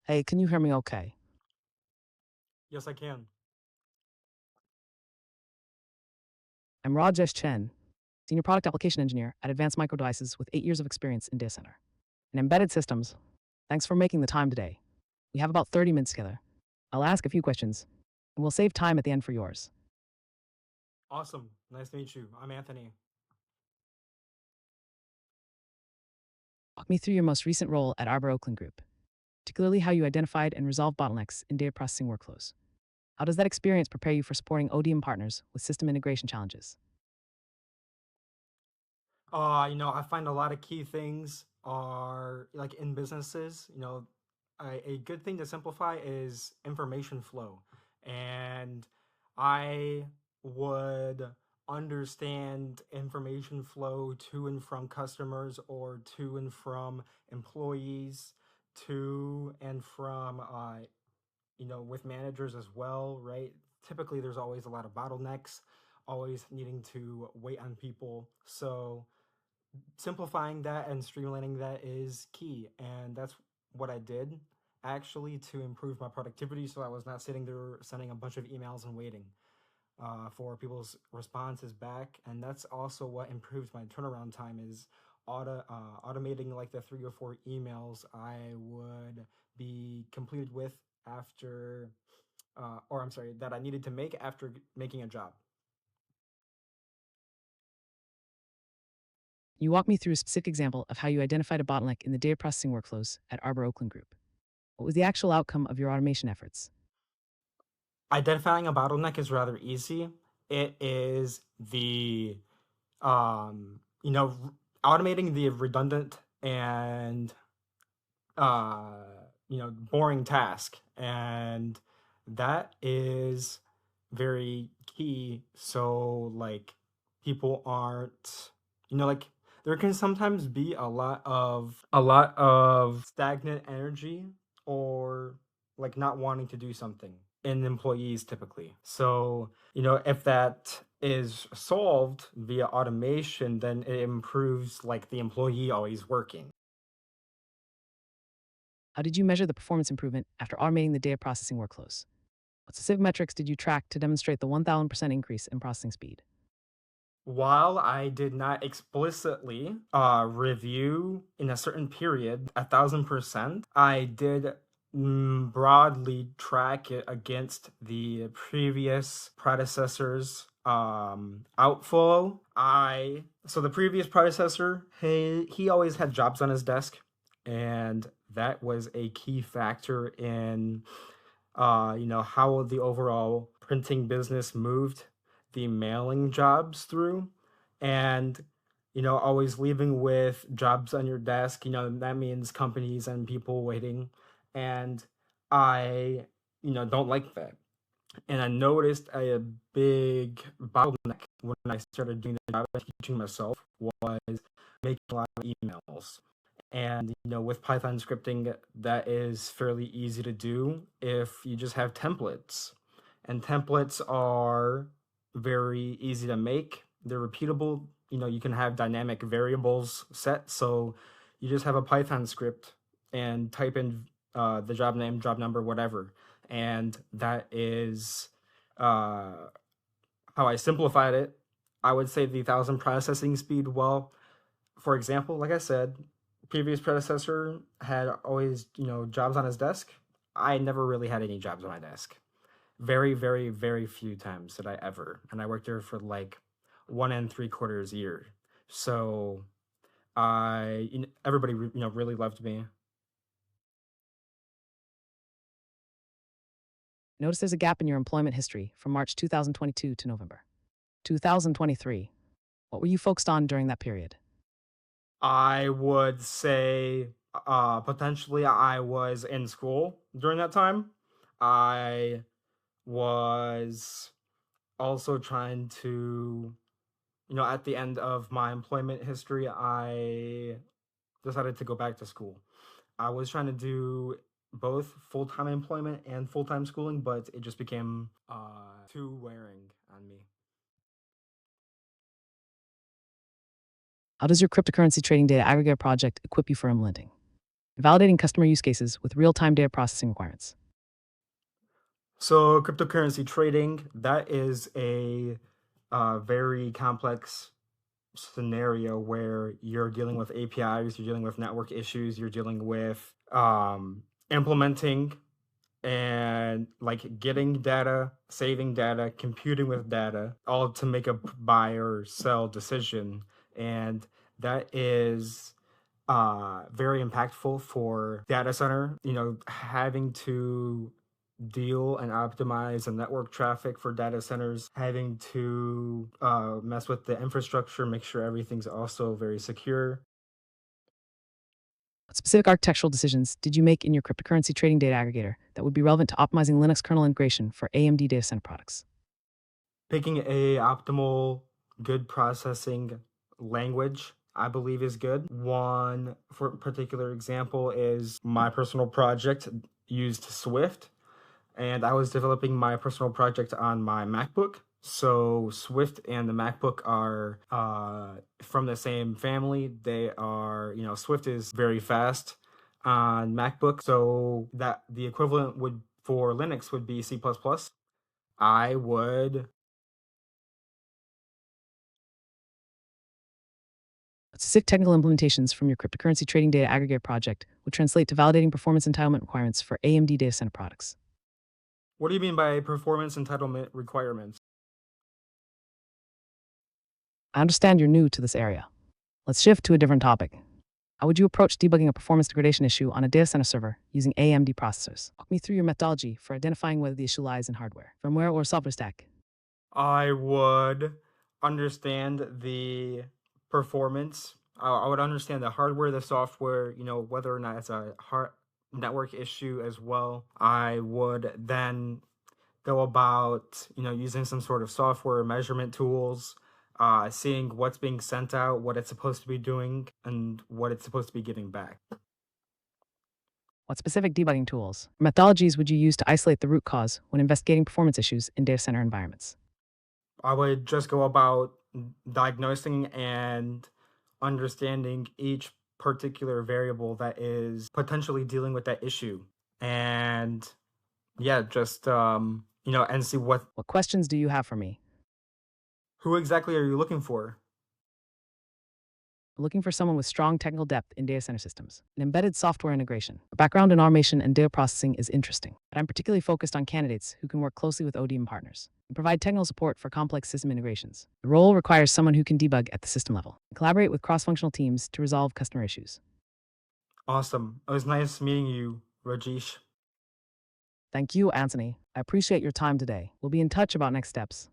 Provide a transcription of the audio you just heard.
Hey, can you hear me okay? Yes, I can. I'm Rajesh Chen, Senior Product Application Engineer at Advanced Micro Devices with 8 years of experience in data center and embedded systems. Thanks for making the time today. We have about 30 minutes together. I'll ask a few questions, and we'll save time at the end for yours. Awesome. Nice to meet you. I'm Anthony. Walk me through your most recent role at Arbor Oakland Group, particularly how you identified and resolved bottlenecks in data processing workflows. How does that experience prepare you for supporting ODM partners with system integration challenges? I find a lot of key things are like in businesses, a good thing to simplify is information flow. And I would understand information flow to and from customers or to and from employees, to and from with managers as well, right? Typically, there's always a lot of bottlenecks, always needing to wait on people. So, simplifying that and streamlining that is key. And that's what I did actually to improve my productivity. So, I was not sitting there sending a bunch of emails and waiting for people's responses back. And that's also what improves my turnaround time is automating like the 3 or 4 emails I would be completed with after or I'm sorry, that I needed to make after making a job. You walk me through a specific example of how you identified a bottleneck in the data processing workflows at Arbor Oakland Group. What was the actual outcome of your automation efforts? Identifying a bottleneck is rather easy. It is the um, you know, automating the redundant and uh, boring task, and that is very key. So like people aren't, like there can sometimes be a lot of stagnant energy or like not wanting to do something in employees typically. So, if that is solved via automation, then it improves like the employee always working. How did you measure the performance improvement after automating the data processing workflows? What specific metrics did you track to demonstrate the 1000% increase in processing speed? While I did not explicitly review in a certain period 1,000%, I did broadly track it against the previous predecessor's outflow. So the previous predecessor, he always had jobs on his desk, and that was a key factor in how the overall printing business moved the mailing jobs through. And always leaving with jobs on your desk, that means companies and people waiting. And I don't like that. And I noticed a big bottleneck when I started doing the job and teaching myself was making a lot of emails. And with Python scripting, that is fairly easy to do if you just have templates. And templates are very easy to make. They're repeatable. You can have dynamic variables set. So you just have a Python script and type in the job name, job number, whatever. And that is uh, how I simplified it. I would say the 1,000 processing speed. Well, for example, like I said, previous predecessor had always, jobs on his desk. I never really had any jobs on my desk. Very, very, very few times did I ever. And I worked there for like 1 and 3/4 year. So everybody, really loved me. Notice there's a gap in your employment history from March 2022 to November 2023. What were you focused on during that period? I would say potentially I was in school during that time. I was also trying to, at the end of my employment history, I decided to go back to school. I was trying to do both full time employment and full time schooling, but it just became too wearing on me. How does your cryptocurrency trading data aggregator project equip you for implementing? and validating customer use cases with real-time data processing requirements. So cryptocurrency trading, that is a very complex scenario where you're dealing with APIs, you're dealing with network issues, you're dealing with implementing and like getting data, saving data, computing with data, all to make a buy or sell decision. And that is very impactful for data center, having to deal and optimize the network traffic for data centers, having to mess with the infrastructure, make sure everything's also very secure. What specific architectural decisions did you make in your cryptocurrency trading data aggregator that would be relevant to optimizing Linux kernel integration for AMD data center products? Picking a optimal, good processing language, I believe is good. One for particular example is my personal project used Swift, and I was developing my personal project on my MacBook. So Swift and the MacBook are from the same family. They are, Swift is very fast on MacBook, so that the equivalent would for Linux would be C++. I would What specific technical implementations from your cryptocurrency trading data aggregator project would translate to validating performance entitlement requirements for AMD data center products? What do you mean by performance entitlement requirements? I understand you're new to this area. Let's shift to a different topic. How would you approach debugging a performance degradation issue on a data center server using AMD processors? Walk me through your methodology for identifying whether the issue lies in hardware, firmware, or software stack. I would understand the performance. I would understand the hardware, the software, whether or not it's a hard network issue as well. I would then go about, using some sort of software measurement tools, seeing what's being sent out, what it's supposed to be doing, and what it's supposed to be giving back. What specific debugging tools or methodologies would you use to isolate the root cause when investigating performance issues in data center environments? I would just go about diagnosing and understanding each particular variable that is potentially dealing with that issue. And yeah, just and see What questions do you have for me? who exactly are you looking for? Looking for someone with strong technical depth in data center systems and embedded software integration. A background in automation and data processing is interesting, but I'm particularly focused on candidates who can work closely with ODM partners and provide technical support for complex system integrations. The role requires someone who can debug at the system level and collaborate with cross-functional teams to resolve customer issues. Awesome. It was nice meeting you, Rajesh. Thank you, Anthony. I appreciate your time today. We'll be in touch about next steps.